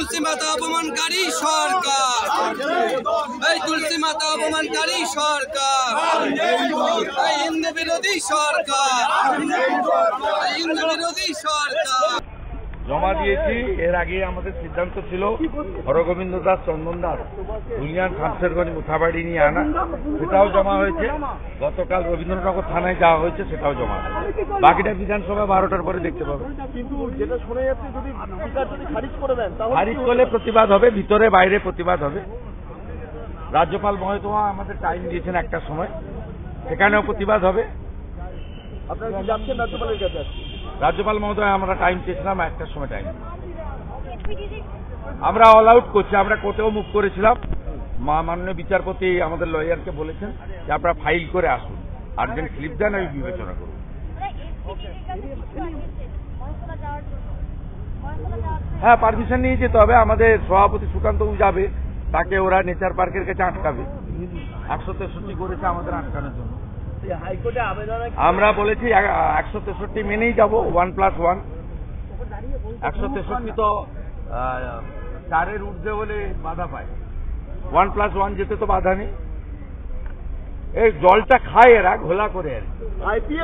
তুলসী মাতা অপমানকারী সরকার, এই তুলসী মাতা অপমানকারী সরকার, এই হিন্দু বিরোধী সরকার, হিন্দু বিরোধী সরকার। জমা দিয়েছি। এর আগে আমাদের সিদ্ধান্ত ছিল হরগোবিন্দ দাস, চন্দন দাস, ধুলিয়ান, শামশেরগঞ্জ, মুথাবাড়ি নিয়ে আনা, সেটাও জমা হয়েছে। গতকাল রবীন্দ্রনগর থানায় যাওয়া হয়েছে, সেটাও জমা হয়েছে। বাকিটা বিধানসভা 12টার পরে দেখতে পাবে। কিন্তু যেটা শোনা যাচ্ছে, যদি স্পিকার যদি খারিজ করে দেন, খারিজ করলে প্রতিবাদ হবে, ভিতরে বাইরে প্রতিবাদ হবে। রাজ্যপাল মহোদয় আমাদের টাইম দিয়েছেন একটার সময়, সেখানেও প্রতিবাদ হবে। আপনারা কি যাচ্ছেন রাজ্যপালের কাছে? রাজ্যপাল মহোদয় আমরা টাইম চেয়েছিলাম, একটার সময় টাইম। আমরা অল আউট করছি, আমরা কোর্টেও মুভ করেছিলাম। মাননীয় বিচারপতি আমাদের লয়ারকে বলেছেন যে আপনারা ফাইল করে আসুন, আর্জেন্ট স্লিপ দেন, আমি বিবেচনা করব। হ্যাঁ, পারমিশন নিয়ে যেতে হবে। আমাদের সভাপতি সুকান্ত যাবে, তাকে ওরা নেচার পার্কের কাছে আটকাবে। 163 করেছে আমাদের আটকানোর জন্য। হাইকোর্টে আবেদন আমরা বলেছি 163 মেনেই যাব, 1+1। 163 তো 4-এর ঊর্ধ্বে হলে বাধা পায়, 1+1 যেতে তো বাধা নেই। এই জলটা খায় এরা ঘোলা করে আর কি।